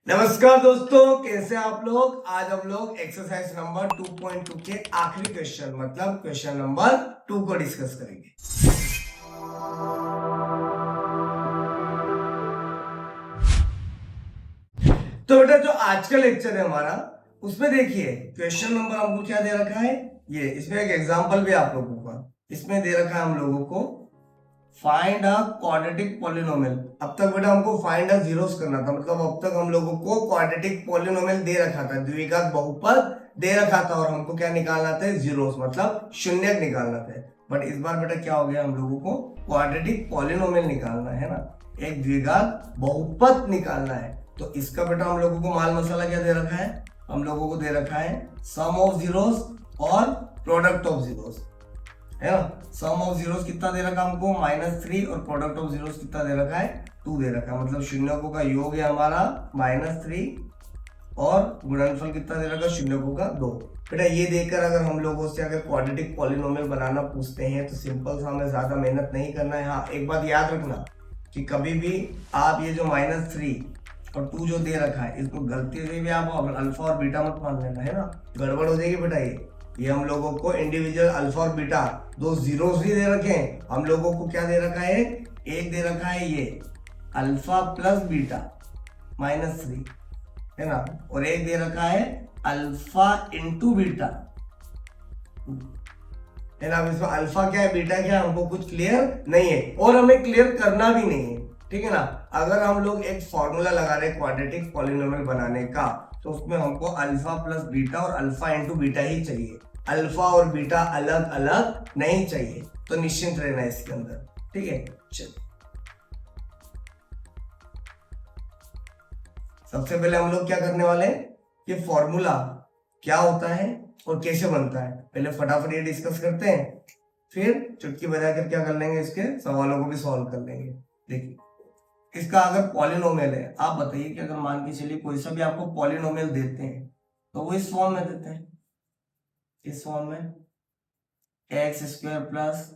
नमस्कार दोस्तों, कैसे आप लोग। आज हम लोग एक्सरसाइज नंबर 2.2 के आखिरी क्वेश्चन मतलब क्वेश्चन नंबर 2 को डिस्कस करेंगे। तो बेटा जो आज का लेक्चर है हमारा, उसमें देखिए क्वेश्चन नंबर हमको क्या दे रखा है। ये इसमें एक एग्जांपल भी आप लोगों का इसमें दे रखा है हम लोगों को, फाइंड अ क्वाड्रेटिक पॉलिनोमियल। अब तक बेटा हमको फाइंड अ जीरोस करना था, मतलब अब तक हम लोगों को क्वाड्रेटिक पॉलिनोमियल दे रखा था, द्विघात बहुपद दे रखा था, और हमको क्या निकालना था, जीरोस मतलब शून्यक निकालना था। बट इस बार बेटा क्या हो गया, हम लोगों को क्वाड्रेटिक पॉलिनोमियल निकालना है ना, एक द्विघात बहुपद निकालना है। तो इसका बेटा हम लोगों को माल मसाला क्या दे रखा है, हम लोगों को दे रखा है सम ऑफ जीरोस और प्रोडक्ट ऑफ जीरोस, है ना। सम ऑफ जीरोस कितना दे रखा हमको -3, और प्रोडक्ट ऑफ जीरोस कितना दे रखा है 2 दे रखा है, मतलब शून्यकों का योग है हमारा -3 और गुणनफल कितना दे रखा है, शून्यकों का 2। बेटा ये देखकर अगर हम लोगों से अगर क्वाड्रेटिक पॉलिनोमियल बनाना पूछते हैं तो सिंपल सा, हमें ज्यादा मेहनत नहीं करना है। हाँ एक बात याद रखना कि कभी भी आप ये जो -3 और 2 जो दे रखा है, इसको गलती से भी आप अल्फा और बीटा मत मान लेना, है ना, गड़बड़ हो जाएगी बेटा। ये हम लोगों को इंडिविजुअल अल्फा और बीटा दो जीरोस भी दे रखे हैं। हम लोगों को क्या दे रखा है, एक दे रखा है ये अल्फा प्लस बीटा -3, है ना, और एक दे रखा है अल्फा इंटू बीटा, है ना। अब इसमें अल्फा क्या है बीटा क्या है हमको कुछ क्लियर नहीं है, और हमें क्लियर करना भी नहीं है, ठीक है ना। अगर हम लोग एक फॉर्मूला लगा रहे हैं क्वाड्रेटिक पॉलिनोमियल बनाने का, तो उसमें हमको अल्फा प्लस बीटा और अल्फा इंटू बीटा ही चाहिए, अल्फा और बीटा अलग अलग नहीं चाहिए। तो निश्चिंत रहना इसके अंदर, ठीक है। चलिए सबसे पहले हम लोग क्या करने वाले हैं, कि फॉर्मूला क्या होता है और कैसे बनता है, पहले फटाफट ये डिस्कस करते हैं, फिर चुटकी बजाकर क्या कर लेंगे, इसके सवालों को भी सॉल्व कर लेंगे। देखिए इसका अगर पॉलिनोमियल है, आप बताइए कि अगर मान के चलिए कोई सा भी आपको पॉलिनोमियल देते हैं तो वो इस फॉर्म में देते हैं, इस फॉर्म में x² प्लस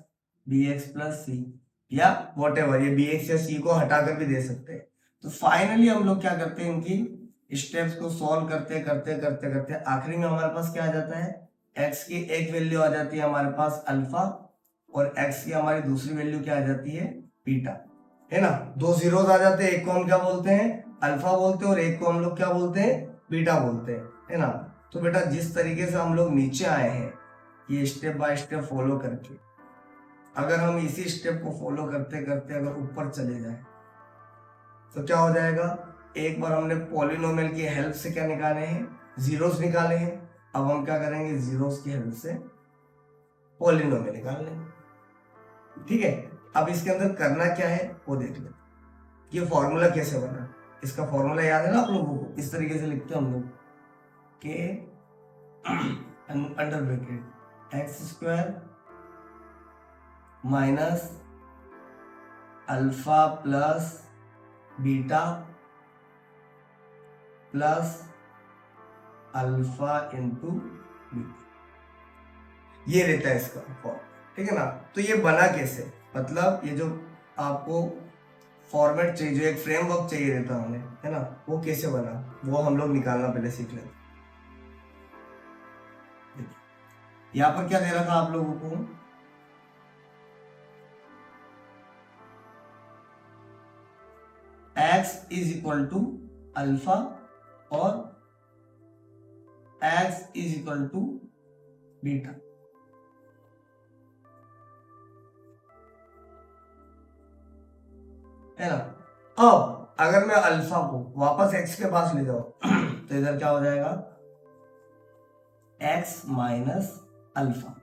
bx प्लस सी, या वॉट एवर, ये bx या c को हटाकर भी दे सकते हैं। तो फाइनली हम लोग क्या करते हैं, इनकी स्टेप्स को सॉल्व करते करते करते करते आखिरी में हमारे पास क्या आ जाता है, x की एक वैल्यू आ जाती है हमारे पास अल्फा, और x की हमारी दूसरी वैल्यू क्या आ जाती है बीटा, है ना। दो जीरोस आ जाते हैं, एक को हम क्या बोलते हैं अल्फा बोलते हैं, और एक को हम लोग क्या बोलते हैं बीटा बोलते हैं, है ना। तो बेटा जिस तरीके से हम लोग नीचे आए हैं, ये स्टेप बाय स्टेप फॉलो करके, अगर हम इसी स्टेप को फॉलो करते करते अगर ऊपर चले जाए तो क्या हो जाएगा। एक बार हमने पॉलिनोमियल की हेल्प से क्या निकाले हैं, जीरोस निकाले हैं, अब हम क्या करेंगे, जीरोस की हेल्प से पॉलिनोमियल निकाल लेंगे, ठीक है। अब इसके अंदर करना क्या है वो देख लें, ये फॉर्मूला कैसे बना। इसका फॉर्मूला याद है ना आप लोगों को, इस तरीके से लिखते हैं हम लोग के under bracket x² minus alpha plus beta plus alpha into beta, ये रहता है इसका फॉर्म, ठीक है ना। तो ये बना कैसे, मतलब ये जो आपको फॉर्मेट चाहिए, जो एक फ्रेमवर्क चाहिए रहता हमें, है ना, वो कैसे बना वो हम लोग निकालना पहले सीख लेते। यहाँ पर क्या दे रखा आप लोगों को, x is equal to alpha और x is equal to beta, है ना। अब अगर मैं अल्फा को वापस x के पास ले जाऊं तो इधर क्या हो जाएगा, x माइनस अल्फा,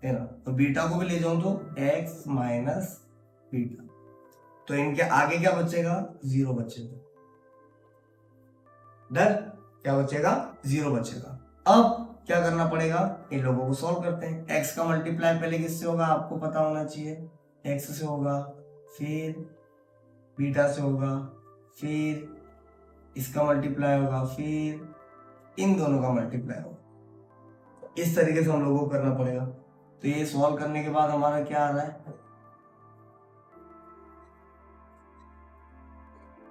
है ना। तो बीटा को भी ले जाऊं तो x माइनस बीटा, तो इनके आगे क्या बचेगा, जीरो बचेगा, डन, क्या बचेगा, जीरो बचेगा। अब क्या करना पड़ेगा, इन लोगों को सॉल्व करते हैं। x का मल्टीप्लाई पहले किससे होगा आपको पता होना चाहिए, x से होगा, फिर बीटा से होगा, फिर इसका मल्टीप्लाई होगा, फिर इन दोनों का मल्टीप्लाई होगा। इस तरीके से हम लोगों को करना पड़ेगा। तो ये सॉल्व करने के बाद हमारा क्या आ रहा है,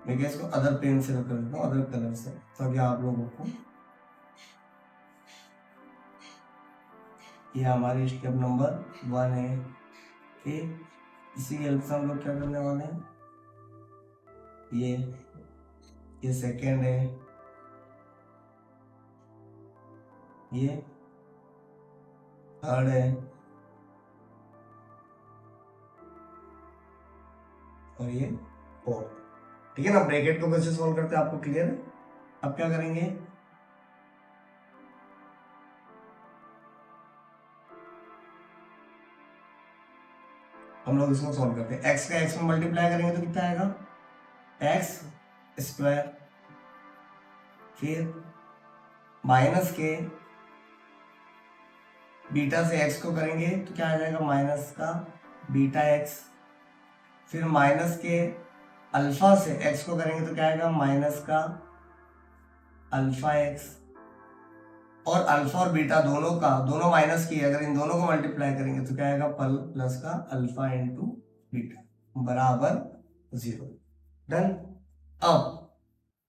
मैं क्या इसको अदर पेन से कर देता हूँ, अदर कलर से, ताकि आप लोगों को ये हमारी स्टेप नंबर 1 है कि इसी की हेल्प से हम लोग क्या करने वाले हैं, ये सेकेंड है, ये थर्ड है और ये फोर्थ। ठीक है ना। ब्रैकेट को कैसे सॉल्व करते हैं आपको क्लियर है। अब क्या करेंगे, हम लोग इसको सॉल्व करते हैं। x का x में मल्टीप्लाई करेंगे तो कितना आएगा, x स्क्वायर, फिर माइनस के बीटा से x को करेंगे तो क्या आ जाएगा, माइनस का बीटा x, फिर माइनस के अल्फा से x को करेंगे तो क्या आएगा, माइनस का अल्फा x, और अल्फा और बीटा दोनों माइनस की, अगर इन दोनों को मल्टीप्लाई करेंगे तो क्या आएगा, प्लस का अल्फा इंटू बीटा बराबर 0। डन। अब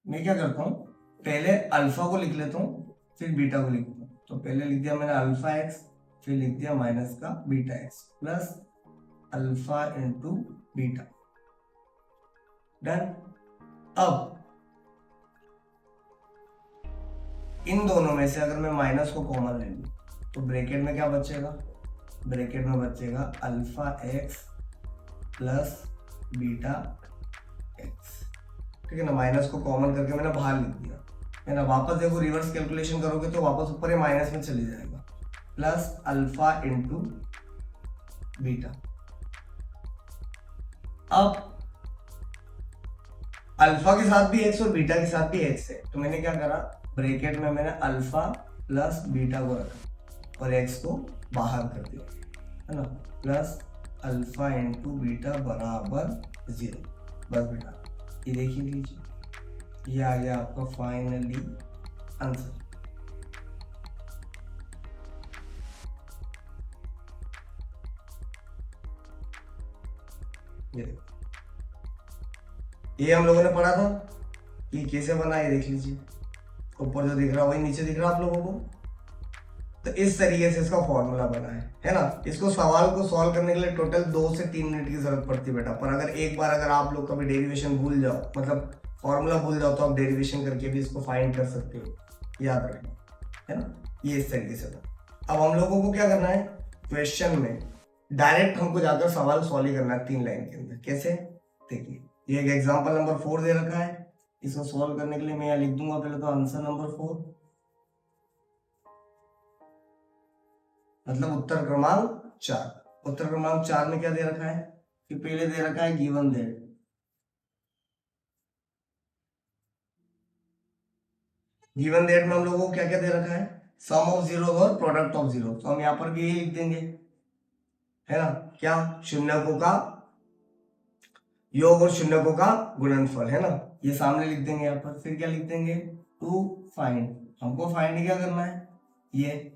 मैं क्या करता हूँ, पहले अल्फा को लिख लेता हूँ फिर बीटा को लिखता हूँ। तो पहले लिख दिया मैंने अल्फा एक्स, फिर लिख दिया माइनस का beta x plus alpha into beta. Done. अब इन दोनों में से अगर मैं माइनस को कॉमन ले लूं तो ब्रैकेट में क्या बचेगा, ब्रैकेट में बचेगा alpha x plus beta x. ठीक है ना। माइनस को कॉमन करके मैंने बाहर लिख दिया है ना। वापस देखो रिवर्स कैलकुलेशन करोगे तो वापस ऊपर ही माइनस में चली जाएगा, प्लस अल्फा इंटू बीटा। अब अल्फा के साथ भी एक्स और बीटा के साथ भी एक्स है, तो मैंने क्या करा, ब्रैकेट में मैंने अल्फा प्लस बीटा को रखा और एक्स को बाहर कर दिया, है ना। प्लस अल्फा इंटू बीटा बराबर 0। बस बेटा ये देखिए लीजिए, ये आ गया आपका फाइनली आंसर। ये हम लोगों ने पढ़ा था कि कैसे बना, ये देख लीजिए ऊपर जो दिख रहा है वही नीचे दिख रहा है आप लोगों को। तो इस तरीके से इसका फॉर्मूला बना है ना। इसको सवाल को सॉल्व करने के लिए टोटल 2 से 3 मिनट की जरूरत पड़ती है बेटा। पर अगर एक बार अगर आप लोग कभी डेरिवेशन भूल जाओ, मतलब फॉर्मूला भूल जाओ, तो आप डेरिवेशन करके भी इसको फाइंड कर सकते हो, याद रखना, है ना। ये इस तरीके से था। अब हम लोगों को क्या करना है, क्वेश्चन में डायरेक्ट हमको जाकर सवाल सॉल्व ही करना है 3 लाइन के अंदर। कैसे, देखिए ये एक एग्जाम्पल नंबर 4 दे रखा है, इसको सॉल्व करने के लिए मैं यहाँ लिख दूंगा पहले तो आंसर नंबर 4, मतलब उत्तर क्रमांक 4। उत्तर क्रमांक 4 में क्या दे रखा है कि पहले दे रखा है गिवन दैट, गिवन दैट में हम लोगों को क्या क्या दे रखा है, सम ऑफ जीरो और प्रोडक्ट ऑफ जीरो। तो हम यहाँ पर भी यही लिख देंगे, है ना। क्या, शून्यकों का योग और शून्यकों का गुणनफल, है ना। ये सामने लिख देंगे यहाँ पर। फिर क्या लिख देंगे, टू फाइंड, हमको फाइंड क्या करना है, ये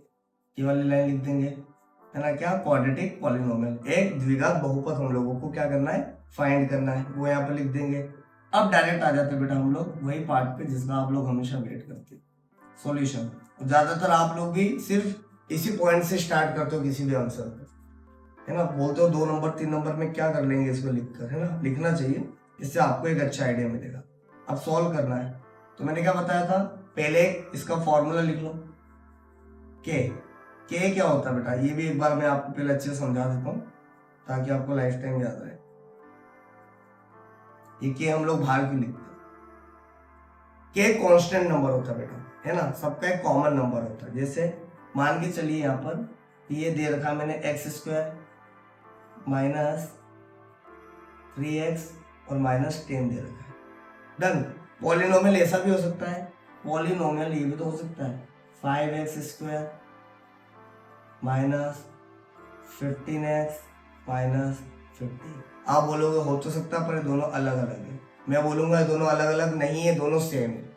वाली लाइन लिख देंगे, है ना। क्या, क्वाड्रेटिक पॉलिनोमियल, एक द्विघात बहुपद हम लोगों को क्या करना है, फाइंड करना है, वो यहाँ पर लिख देंगे। अब डायरेक्ट आ जाते बेटा हम लोग वही पार्ट पे जिसका आप लोग हमेशा वेट करते हैं, सॉल्यूशन। ज्यादातर आप लोग भी सिर्फ इसी पॉइंट से स्टार्ट करते हो किसी भी आंसर को, है ना। बोलते हो 2 नंबर 3 नंबर में क्या कर लेंगे इसको लिखकर, है ना। लिखना चाहिए, इससे आपको एक अच्छा आइडिया मिलेगा। अब सॉल्व करना है तो मैंने क्या बताया था, पहले इसका फॉर्मूला लिख लो, के क्या होता है बेटा, ये भी एक बार मैं आपको पहले अच्छे से समझा देता हूँ ताकि आपको लाइफ टाइम याद रहे। ये के हम लोग बाहर क्यों लिखते हैं, के कांस्टेंट नंबर होता है बेटा, है ना। सबका एक कॉमन नंबर होता है। जैसे मान के चलिए यहाँ पर ये दे रखा मैंने एक्स स्क्वायर माइनस 3x और माइनस 10 दे रखा है। डन। पॉलिनोमियल ऐसा भी हो सकता है, पॉलिनोमियल ये भी तो हो सकता है 5x square minus 15x minus 50। आप बोलोगे हो तो सकता है पर ये दोनों अलग अलग है। मैं बोलूंगा ये दोनों अलग अलग नहीं है, दोनों सेम है।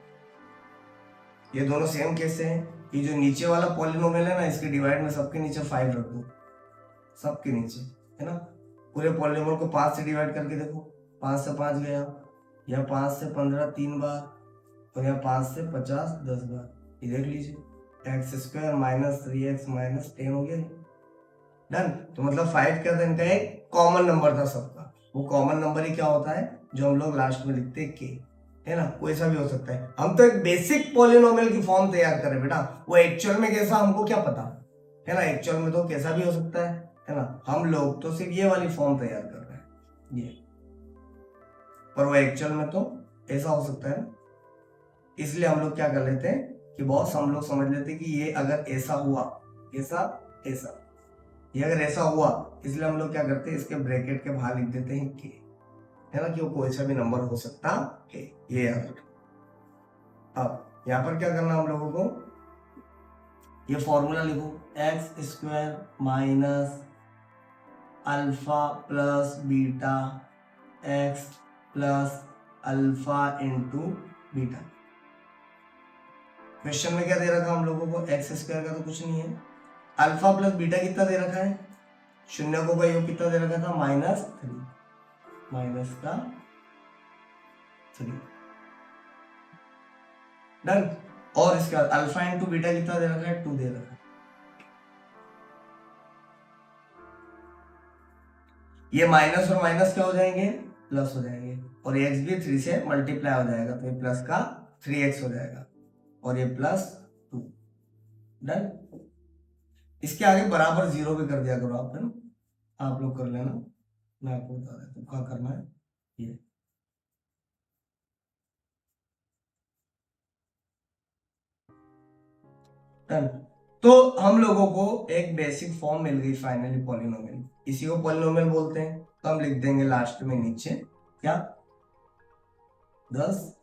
ये दोनों सेम कैसे हैं, ये जो नीचे वाला पॉलिनोमियल है ना, इसके डिवाइड में सबके नीचे 5 रख दो, सबके नीचे, है ना। पूरे पॉलिनोमियल को 5 से डिवाइड करके देखो, 5 से 5 गया, यहाँ 5 से 15 3 बार, और यहाँ 5 से 50 10 बार। ये देख लीजिए x square minus 3x minus 10 हो गया। डन। तो मतलब 5 क्या था, इनका एक कॉमन नंबर था सबका। वो कॉमन नंबर ही क्या होता है, जो हम लोग लास्ट में लिखते हैं के, है ना। कोई सा भी हो सकता है। हम तो एक बेसिक पॉलिनोमियल की फॉर्म तैयार करें बेटा, वो एक्चुअल में कैसा हमको क्या पता है ना। एक्चुअल में तो कैसा भी हो सकता है ना। हम लोग तो सिर्फ ये वाली फॉर्म तैयार कर रहे हैं ये, पर वो एक्चुअल में तो ऐसा हो सकता है। इसलिए हम लोग क्या कर लेते हैं कि बॉस हम लोग समझ लेते हैं कि ये अगर ऐसा हुआ, ऐसा ऐसा, ये अगर ऐसा हुआ, इसलिए हम लोग क्या करते हैं, इसके ब्रैकेट के बाहर लिख देते हैं के, है ना, कि वो कोई सा भी नंबर हो सकता है। ये याद। अब यहाँ पर क्या करना हम लोगों को, ये फॉर्मूला लिखो, x square minus alpha plus beta x plus alpha into beta. Question में क्या दे रखा हम लोगों को, एक्स स्क्वायर का तो कुछ नहीं है, अल्फा प्लस बीटा कितना दे रखा है, शून्य को का योग कितना दे रखा था, -3, माइनस का 3। डन। और इसके बाद अल्फा इंटू बीटा कितना दे रखा है, 2 दे रखा है। ये माइनस और माइनस क्या हो जाएंगे, प्लस हो जाएंगे, और एक्स भी 3 से मल्टीप्लाई हो जाएगा, तो ये प्लस का 3x हो जाएगा, और ये +2। डन। इसके आगे बराबर 0 भी कर दिया करो आप, है ना, आप लोग कर लेना, मैं आपको बता देता हूँ क्या करना है। ये डन। तो हम लोगों को एक बेसिक फॉर्म मिल गई फाइनली पॉलिनोमियल, इसी को पॉलिनोमियल बोलते हैं। तो हम लिख देंगे लास्ट में नीचे क्या, 10।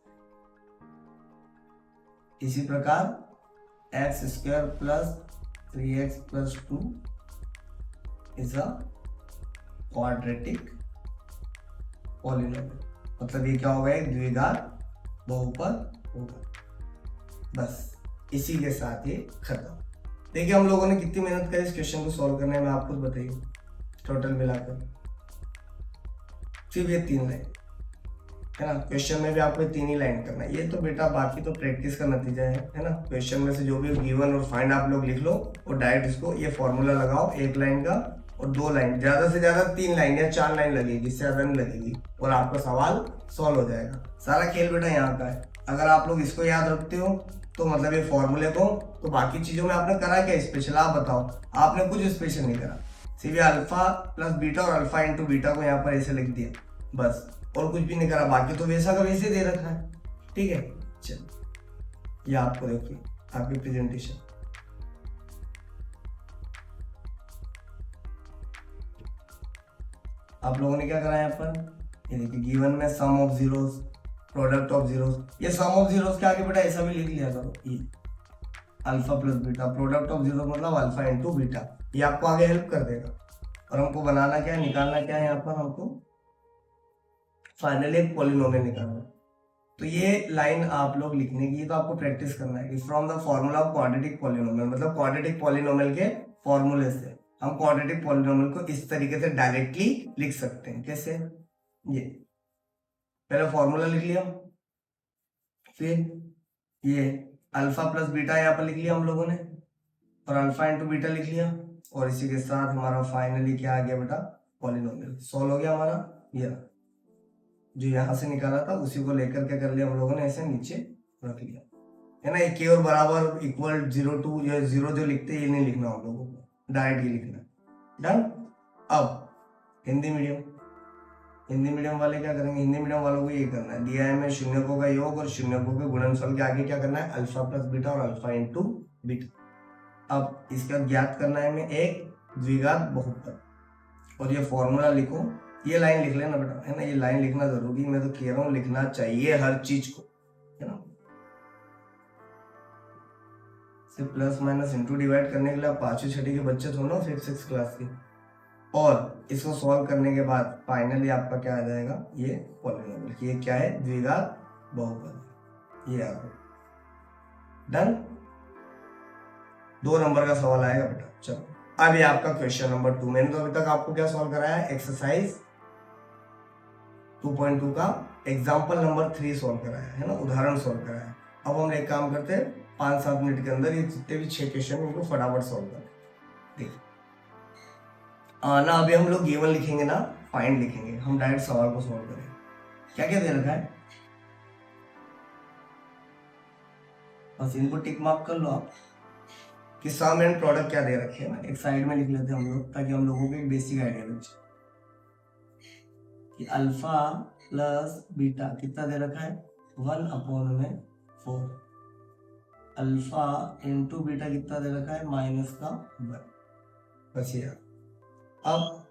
इसी प्रकार x square plus 3x plus 2 is a quadratic polynomial. मतलब ये क्या होगा, एक द्विघात बहुपद होगा। बस इसी के साथ ये खत्म। देखिए हम लोगों ने कितनी मेहनत करी इस क्वेश्चन को सॉल्व करने में, आप खुद बताइए। टोटल मिलाकर सिर्फ ये 3 लाइन, है ना। क्वेश्चन में भी आपको 3 ही लाइन करना है। ये तो बेटा बाकी तो प्रैक्टिस का नतीजा है ना। क्वेश्चन में से जो भी गिवन और फाइंड आप लोग लिख लो, और डायरेक्ट इसको ये फॉर्मूला लगाओ, 1 लाइन का और 2 लाइन, ज्यादा से ज्यादा 3 लाइन या 4 लाइन लगेगी, इससे ज्यादा नहीं लगेगी, और आपका सवाल सॉल्व हो जाएगा। सारा खेल बेटा यहाँ का है। अगर आप लोग इसको याद रखते हो तो मतलब ये फॉर्मूले को, तो बाकी चीजों में आपने करा क्या स्पेशल, आप बताओ। आपने कुछ स्पेशल नहीं करा, सिर्फ अल्फा प्लस बीटा और अल्फा इंटू बीटा को यहाँ पर ऐसे लिख दिया बस, और कुछ भी नहीं करा। बाकी तो वैसा का वैसे दे रखा है। ठीक है, चलो ये आपको देखिए आपकी प्रेजेंटेशन। आप लोगों ने क्या करा यहाँ पर, ये देखिए गिवन में sum of zeros, product of zeros. ये सम ऑफ जीरोस के आगे बेटा ऐसा भी लिख लिया करो, ये alpha plus beta, product of zero मतलब अल्फा इंटू बीटा। ये आपको आगे हेल्प कर देगा। और हमको बनाना क्या है, निकालना क्या है, यहाँ पर हमको फाइनली एक पॉलिनोमियल निकालना है। तो ये लाइन आप लोग लिखने की, तो आपको प्रैक्टिस करना है कि from the formula of quadratic polynomial, मतलब क्वाड्रेटिक पॉलिनोमियल के फॉर्मूले से हम क्वाड्रेटिक पॉलिनोमियल को इस तरीके से डायरेक्टली लिख सकते हैं। कैसे, ये पहले फॉर्मूला लिख लिया, फिर ये अल्फा प्लस बीटा यहाँ पर लिख लिया हम लोगों ने, और अल्फा इंटू बीटा लिख लिया, और इसी के साथ हमारा फाइनली क्या आ गया बेटा, पॉलिनोमियल सॉल्व हो गया हमारा। ये जो यहां से निकाला था उसी को लेकर क्या कर लिया हम लोगों ने, ऐसे नीचे रख लिया, है ना। ये के और बराबर इक्वल 0 टू या 0 जो लिखते हैं ये नहीं लिखना हम लोगों को, डायरेक्ट ये लिखना। डन। अब हिंदी मीडियम वाले क्या करेंगे, हिंदी मीडियम वालों को ये करना है, दिया है में शून्यकों का योग और शून्यकों के गुणनफल के आगे क्या करना है, अल्फा प्लस बीटा और अल्फा इंटू बीटा। अब इसका ज्ञात करना है में एक द्विघात बहुपद, और ये फॉर्मूला लिखो। ये लाइन लिख लेना बेटा, है ना, ये लाइन लिखना जरूरी, मैं तो कह रहा हूँ लिखना चाहिए हर चीज को, है ना। सिर्फ प्लस माइनस इंटू डिवाइड करने के लिए आप 5वीं 6वीं के बच्चे थोड़ा ना, 5th 6th क्लास के। और इसको सॉल्व करने के बाद फाइनली आपका क्या आ जाएगा, ये पॉलिनोमियल। ये क्या है, द्विघात बहुपद। ये आ गया। डन। 2 नंबर का सवाल आएगा बेटा। चलो अब ये आपका क्वेश्चन नंबर 2। मैंने तो अभी तक आपको क्या सॉल्व कराया है, एक्सरसाइज 2.2 का एग्जाम्पल नंबर 3 सॉल्व कराया है ना, उदाहरण सॉल्व कराया। अब हम एक काम करते हैं, 5-7 मिनट के अंदर ये जितने भी 6 क्वेश्चन उनको फटाफट सॉल्व करें। देखिए ना अभी हम लोग गिवन लिखेंगे ना फाइंड लिखेंगे, हम डायरेक्ट सवाल को सॉल्व करेंगे। क्या क्या दे रखा है, बस इनको टिक मार्क कर लो आप कि सम एंड प्रोडक्ट क्या दे रखे हैं ना, एक साइड में लिख लेते हैं हम लोग ताकि हम लोगों को एक बेसिक आइडिया लग जाए कि अल्फा प्लस बीटा कितना दे रखा है 1/4। अल्फा इंटू बीटा कितना दे रखा है -1। बस ये। अब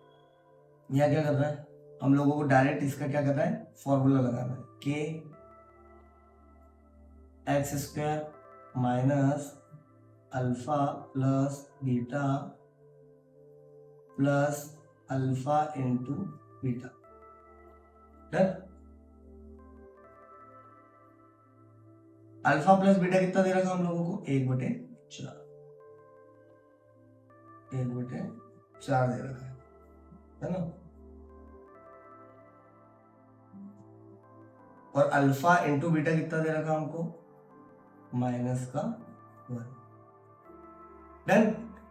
यहाँ क्या कर रहा है, हम लोगों को डायरेक्ट इसका क्या कर रहा है, फॉर्मूला लगाना है के x square minus alpha plus beta plus alpha into beta. Done. Alpha plus beta कितना दे रखा हम लोगों को 1/4 दे रखा है ना। और अल्फा इंटू बीटा कितना दे रखा हमको -1। डन।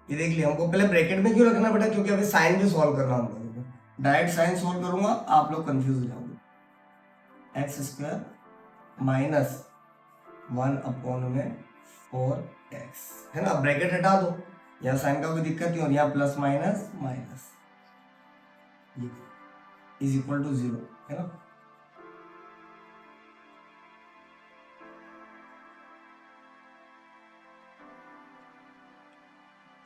ये देख लिया। हमको पहले ब्रैकेट में क्यों रखना बेटा, क्योंकि अभी साइन भी सॉल्व करना हम लोगों को। डायरेक्ट साइन सॉल्व करूंगा आप लोग कंफ्यूज हो जाओगे। एक्स स्क्वायर माइनस 1/4x है ना। ब्रैकेट हटा दो, यहाँ साइन का कोई दिक्कत नहीं हो रही, यहाँ plus minus minus is equal to 0 है ना।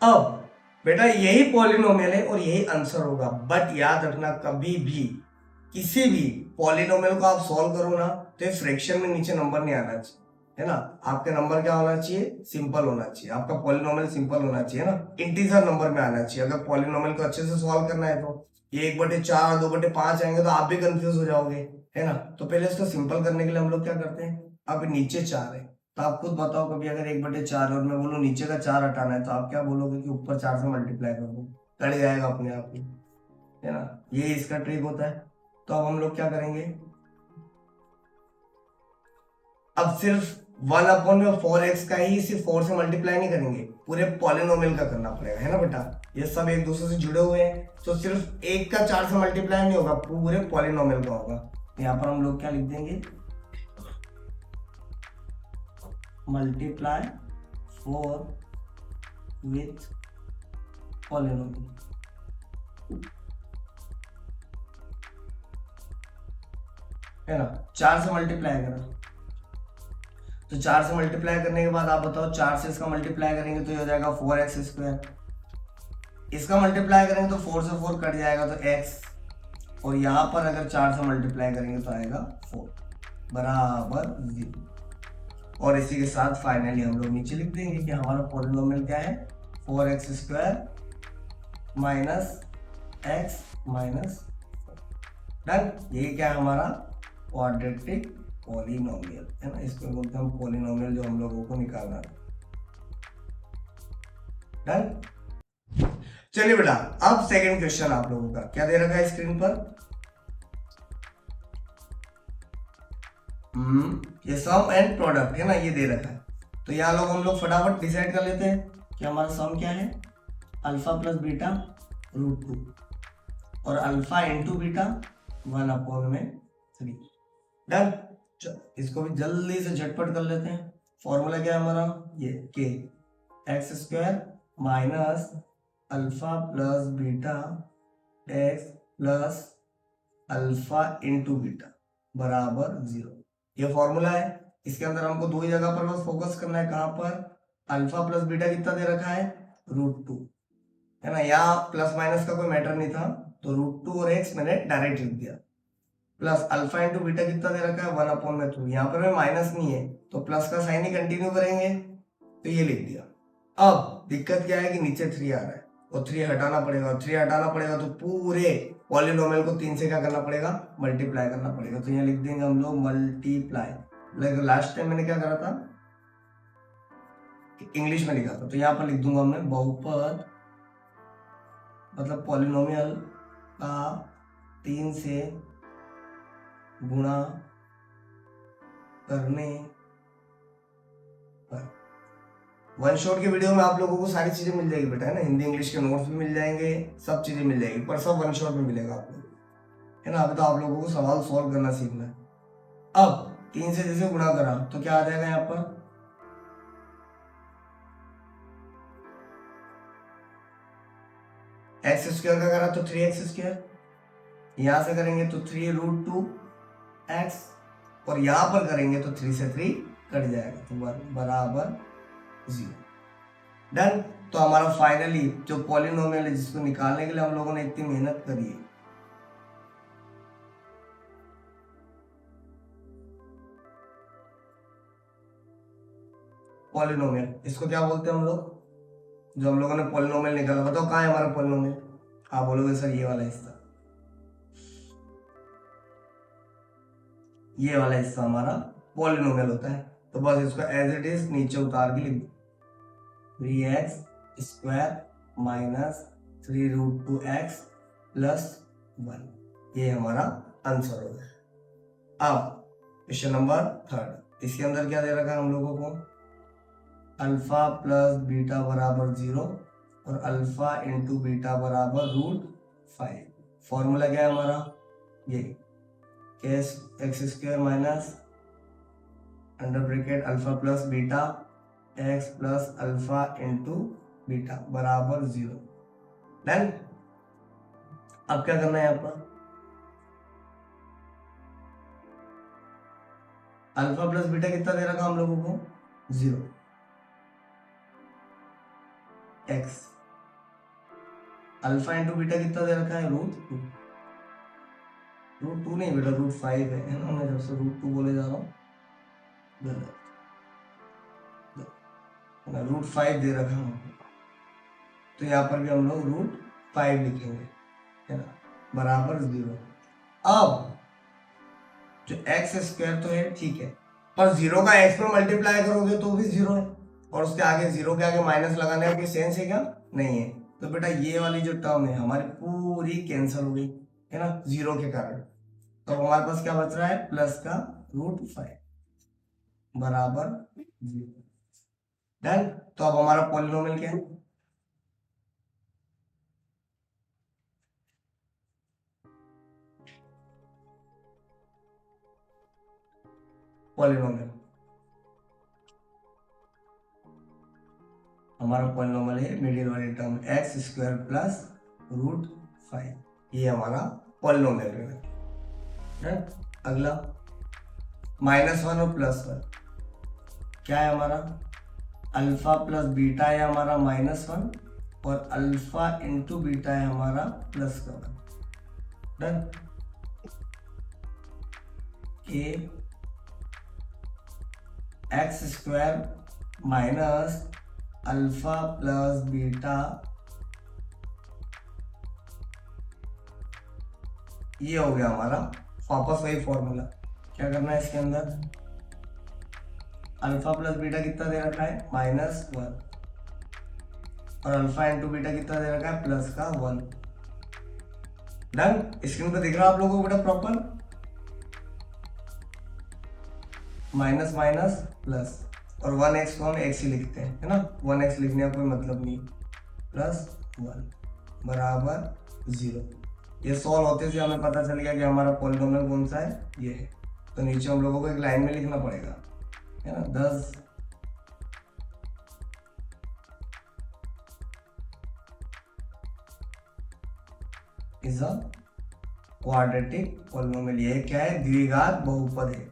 अब बेटा यही पॉलिनोमियल है और यही आंसर होगा, बट याद रखना कभी भी किसी भी पॉलिनोमियल को आप सॉल्व करो ना तो फ्रैक्शन में नीचे नंबर नहीं आना चाहिए है ना। आपके नंबर क्या होना चाहिए, सिंपल होना चाहिए। आपका पॉलिनोमियल सिंपल होना चाहिए ना, इंटीजर नंबर में आना चाहिए। अगर पॉलिनोमियल को अच्छे से सॉल्व करना है तो ये 1/4 2/5 आएंगे तो आप भी कंफ्यूज हो जाओगे है ना। तो पहले इसको सिंपल करने के लिए हम लोग क्या करते हैं, अब नीचे 4 है तो आप खुद बताओ, कभी अगर 1/4 और मैं बोलूँ नीचे का 4 हटाना है तो आप क्या बोलोगे कि ऊपर 4 से मल्टीप्लाई कर दो, कट जाएगा अपने आप ही है ना। ये इसका ट्रिक होता है। तो अब हम लोग क्या करेंगे, अब सिर्फ 1/4x का ही सिर्फ 4 से मल्टीप्लाई नहीं करेंगे, पूरे पॉलिनोमियल का करना पड़ेगा है ना बेटा। ये सब एक दूसरे से जुड़े हुए हैं तो सिर्फ एक का 4 से मल्टीप्लाई नहीं होगा, पूरे पॉलिनोमियल का होगा। यहाँ पर हम लोग क्या लिख देंगे, मल्टीप्लाई 4 विथ पॉलिनोमियल है ना। 4 से मल्टीप्लाई करा तो 4 से मल्टीप्लाई करने के बाद आप बताओ 4 से इसका मल्टीप्लाई करेंगे तो ये हो जाएगा 4x स्क्वायर। इसका मल्टीप्लाई करेंगे तो 4 से 4 कट जाएगा तो x, और यहाँ पर अगर 4 से मल्टीप्लाई करेंगे तो आएगा 4 बराबर 0। और इसी के साथ फाइनली हम लोग नीचे लिख देंगे कि हमारा पॉलिनोमियल क्या है 4x square minus x minus. Done. ये क्या है हमारा क्वाड्रेटिक पॉलिनोमियल है ना, इसको बोलते हैं पॉलिनोमियल जो हम लोगों को निकालना है। डन। चलिए बेटा अब सेकंड क्वेश्चन आप लोगों का क्या दे रखा है स्क्रीन पर, ये सम एंड प्रोडक्ट है ना, ये दे रखा है। तो यहाँ लोग हम लोग फटाफट डिसाइड कर लेते हैं कि हमारा सम क्या है, अल्फा प्लस बीटा √2 और अल्फा इंटू बीटा 1/3। डन। इसको भी जल्दी से झटपट कर लेते हैं। फॉर्मूला क्या है हमारा, ये के x square minus alpha plus beta x plus alpha into beta बराबर 0। ये फॉर्मूला है। इसके अंदर हमको दो ही जगह पर बस फोकस करना है, कहां पर, अल्फा प्लस बीटा कितना दे रखा है √2 है ना। यहाँ प्लस माइनस का कोई मैटर नहीं था तो √2 और x मैंने डायरेक्ट लिख दिया, प्लस अल्फा इंटू बीटा कितना दे रखा है 1/2। यहाँ पर में माइनस नहीं है तो प्लस का साइन ही कंटिन्यू करेंगे तो ये लिख दिया। अब दिक्कत क्या है कि नीचे 3 आ रहा है और 3 हटाना पड़ेगा, और 3 हटाना पड़ेगा तो पूरे पॉलिनोमियल को 3 से क्या करना पड़ेगा, मल्टीप्लाई करना पड़ेगा। तो यहाँ लिख देंगे हम लोग मल्टीप्लाई। लास्ट टाइम मैंने क्या करा था, इंग्लिश में लिखा था, तो यहाँ पर लिख दूंगा हमने बहुपद मतलब पॉलिनोमियल का 3 से गुणा करने पर। वन शॉट के वीडियो में आप लोगों को सारी चीजें मिल जाएगी बेटा, है ना, हिंदी इंग्लिश के नोट्स भी मिल जाएंगे, सब चीजें मिल जाएगी, पर सब वन शॉट में मिलेगा आप लोगों को, है ना। अभी तो आप लोगों को सवाल सॉल्व करना सीखना है। अब 3 से जैसे गुणा करा तो क्या आ जाएगा यहाँ पर, एक्स स्क्वायर का करा तो 3x², यहां से करेंगे तो 3√2x, और यहां पर करेंगे तो 3 से 3 कट जाएगा तो बराबर 0। डन। तो हमारा फाइनली जो पॉलिनोमियल है जिसको निकालने के लिए हम लोगों ने इतनी मेहनत करी है, पॉलिनोमियल, इसको क्या बोलते हैं हम लोग, जो हम लोगों ने पॉलिनोमियल निकाला, बताओ कहाँ है हमारा पॉलिनोमियल। आप बोलोगे सर ये वाला हिस्सा, ये वाला हिस्सा हमारा पॉलिनोमियल होता है। तो बस इसको एज इट इज नीचे उतार के लिख दो, 3x² माइनस 3√2x प्लस 1, ये हमारा आंसर हो गया। अब क्वेश्चन नंबर 3, इसके अंदर क्या दे रखा है हम लोगों को, अल्फा प्लस बीटा बराबर 0 और अल्फा इंटू बीटा बराबर √5। फॉर्मूला क्या है हमारा, ये case x² minus under bracket alpha plus beta x plus alpha into beta बराबर 0। डन। अब क्या करना है यहाँ पर, अल्फा प्लस बीटा कितना दे रखा हम लोगों को, 0, x, अल्फा इंटू बीटा कितना दे रखा है, √2, √2 नहीं बेटा √5 है ना, मैं जब से √2 बोले जा रहा हूँ गलत, √5 दे रखा हूँ, तो यहाँ पर भी हम लोग √5 लिखेंगे, है ना, बराबर 0। अब जो x² तो है ठीक है, पर 0 का x में मल्टीप्लाई करोगे तो भी 0 है, और उसके आगे 0 के आगे माइनस लगाने का कोई सेंस है क्या, नहीं है। तो बेटा ये वाली जो टर्म है हमारी पूरी कैंसिल हो गई, है ना, 0 के कारण। तो हमारे पास क्या बच रहा है, प्लस का √5 बराबर 0। डन। तो अब हमारा पॉलिनोमियल क्या है, पॉलिनोमियल, हमारा पॉलिनोमियल है मिडिल वाली टर्म x² प्लस √5, ये हमारा पॉलिनोमियल है। अगला -1 और +1, क्या है हमारा, अल्फा प्लस बीटा है हमारा -1 और अल्फा इंटू बीटा है हमारा +1। डन। के x² minus alpha plus beta, ये हो गया हमारा वापस वही फॉर्मूला। क्या करना है इसके अंदर, अल्फा प्लस बीटा कितना दे रखा है, -1, और अल्फा इंटू बीटा कितना दे रखा है, प्लस का 1। डन। स्क्रीन पे दिख रहा है आप लोगों को बेटा प्रॉपर, माइनस माइनस प्लस, और 1x को हम x ही लिखते हैं, है ना, 1x लिखने का कोई मतलब नहीं, +1 बराबर 0। ये सॉल्व होते से हमें पता चल गया कि हमारा पॉलिनोमियल कौन सा है, ये है। तो नीचे हम लोगों को एक लाइन में लिखना पड़ेगा, है ना, 10 इज अ क्वाड्रेटिक पॉलिनोमियल। ये क्या है, द्विघात बहुपद है।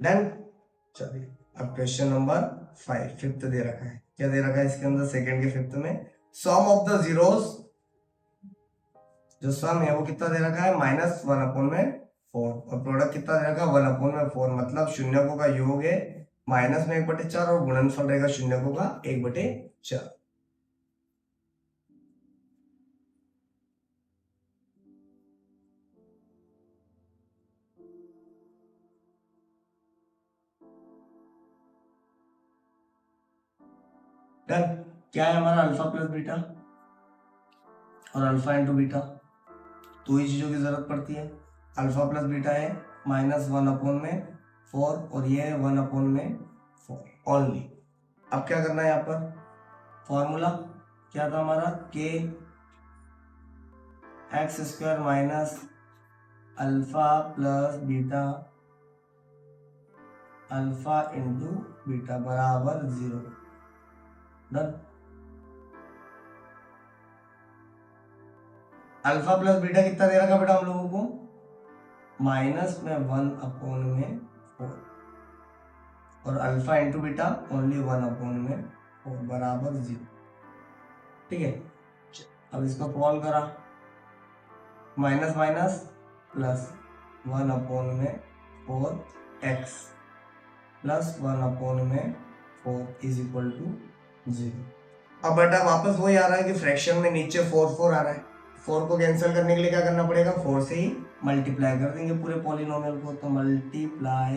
डन। चलिए अब क्वेश्चन नंबर 5, फिफ्थ दे रखा है, क्या दे रखा है इसके अंदर, सेकंड के फिफ्थ में सम ऑफ द जीरोस, जो सम है वो कितना दे रखा है, -1/4, और प्रोडक्ट कितना दे रखा है, 1/4, मतलब शून्यकों का योग है -1/4 और गुणनफल रहेगा शून्यकों का 1/4। डन। क्या है हमारा अल्फा प्लस बीटा और अल्फा इंटू बीटा, दो ही चीजों की जरूरत पड़ती है। अल्फा प्लस बीटा है -1/4 और ये है 1/4 ओनली। अब क्या करना है यहाँ पर, फॉर्मूला क्या था हमारा, के x square minus alpha plus beta alpha into beta बराबर 0। डन। अल्फा प्लस बीटा कितना दे रखा बेटा हम लोगों को, -1/4 और अल्फा इंटू बीटा ओनली 1/4 बराबर 0। ठीक है, अब इसको सॉल्व करा, minus minus plus 1/4 x plus 1/4 is equal to 0। अब बेटा वापस वही आ रहा है कि फ्रैक्शन में नीचे 4 आ रहा है, 4 को कैंसिल करने के लिए क्या करना पड़ेगा, 4 से ही मल्टीप्लाई कर देंगे पूरे पॉलिनोमियल को। तो मल्टीप्लाई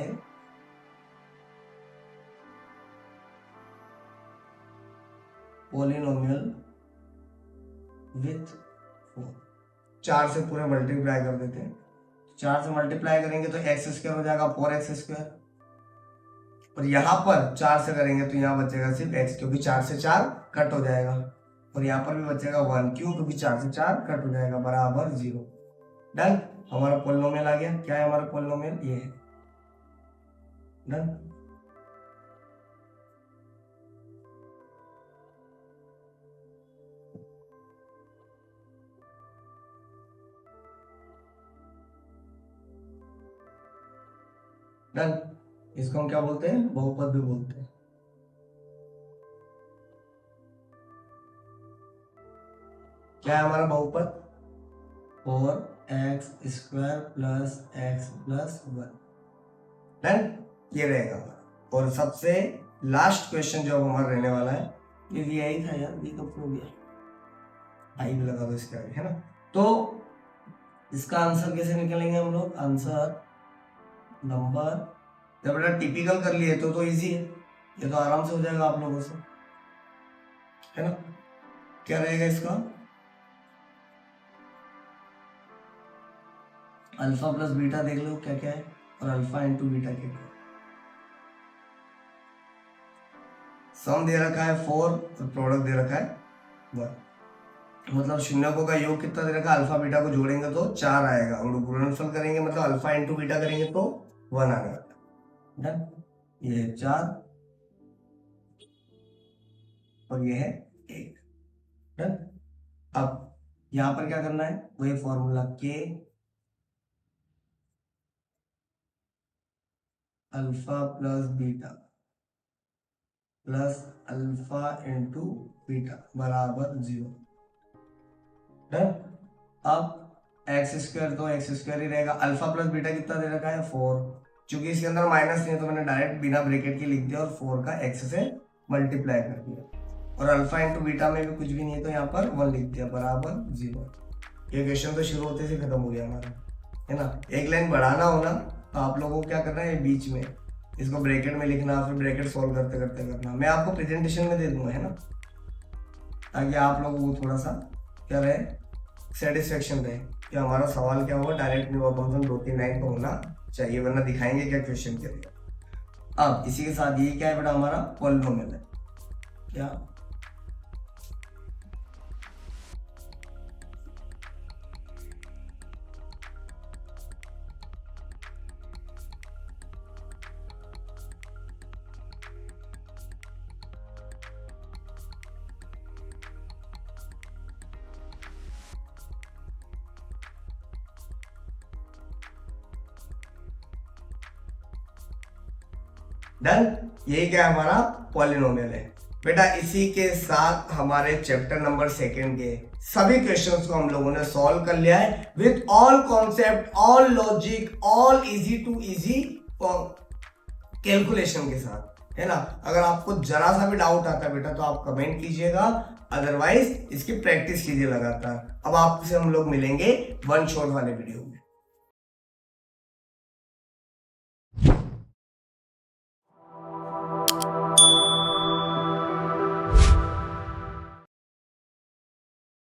पॉलिनोमियल विथ 4, 4 से पूरे मल्टीप्लाई कर देते हैं। 4 से मल्टीप्लाई करेंगे तो एक्स स्क्वायर हो जाएगा 4x स्क्वायर, और यहाँ पर 4 से करेंगे तो यहाँ बचेगा सिर्फ x, क्योंकि 4 से 4 कट हो जाएगा, और यहाँ पर भी बचेगा 1, क्यों, क्योंकि 4 से 4 कट हो जाएगा बराबर 0। डन। हमारा पॉलिनोमियल आ गया। क्या है हमारा पॉलिनोमियल, ये है। डन। डन। इसको हम क्या बोलते हैं, बहुपद भी बोलते हैं। क्या है हमारा बहुपद, 4x square plus x plus 1। Done. ये रहेगा हमारा। और सबसे लास्ट क्वेश्चन जो हमारा रहने वाला है, ये भी आई था यार, भी कब हो गया, आई भी लगा दो इसके आगे, है ना। तो इसका आंसर कैसे निकलेंगे हम लोग, आंसर नंबर, जब बेटा टिपिकल कर लिए तो इजी है, ये तो आराम से हो जाएगा आप लोगों से, है ना। क्या रहेगा इसका, अल्फा प्लस बीटा देख लो क्या क्या है, और अल्फा इंटू बीटा क्या क्या है। सम दे रखा है 4 और प्रोडक्ट दे रखा है 1, मतलब शून्यकों का योग कितना दे रखा है, अल्फा बीटा को जोड़ेंगे तो 4 आएगा, और गुणनफल करेंगे मतलब अल्फा इंटू बीटा करेंगे तो 1 आने वाला। डन। ये है 4 और ये है 1। डन। अब यहां पर क्या करना है, वही फॉर्मूला, के alpha plus beta plus alpha into beta बराबर 0। डन। अब एक्स स्क्वायर तो एक्स स्क्वायर ही रहेगा, अल्फा प्लस बीटा कितना दे रखा है 4, चूंकि इसके अंदर माइनस नहीं है तो मैंने डायरेक्ट बिना ब्रैकेट के लिख दिया और 4 का एक्स से मल्टीप्लाई कर दिया, और अल्फा इंटू बीटा में भी कुछ भी नहीं है तो यहाँ पर 1 लिख दिया बराबर 0। ये क्वेश्चन तो शुरू होते से खत्म हो गया हमारा, है ना। एक लाइन बढ़ाना हो ना तो आप लोगों को क्या करना है, बीच में इसको ब्रैकेट में लिखना, फिर ब्रैकेट सॉल्व करते करते करना। मैं आपको प्रेजेंटेशन में दे दूंगा, है ना, ताकि आप लोगों को थोड़ा सा क्या रहे, सेटिस्फेक्शन रहे कि हमारा सवाल क्या होगा, डायरेक्ट फंक्शन 2-3 लाइन पर होना चाहिए, वरना दिखाएंगे क्या क्वेश्चन के लिए। अब इसी के साथ ये क्या है बेटा, हमारा पॉलिनोमियल है। क्या, डन। यही क्या हमारा पॉलिनोमियल है बेटा। इसी के साथ हमारे चैप्टर नंबर 2 के सभी क्वेश्चंस को हम लोगों ने सॉल्व कर लिया है with all concept, all logic, all easy to easy calculation के साथ, है ना। अगर आपको जरा सा भी डाउट आता है बेटा तो आप कमेंट कीजिएगा, अदरवाइज इसकी प्रैक्टिस कीजिए लगातार। अब आपसे हम लोग मिलेंगे वन शॉट वाले वीडियो में।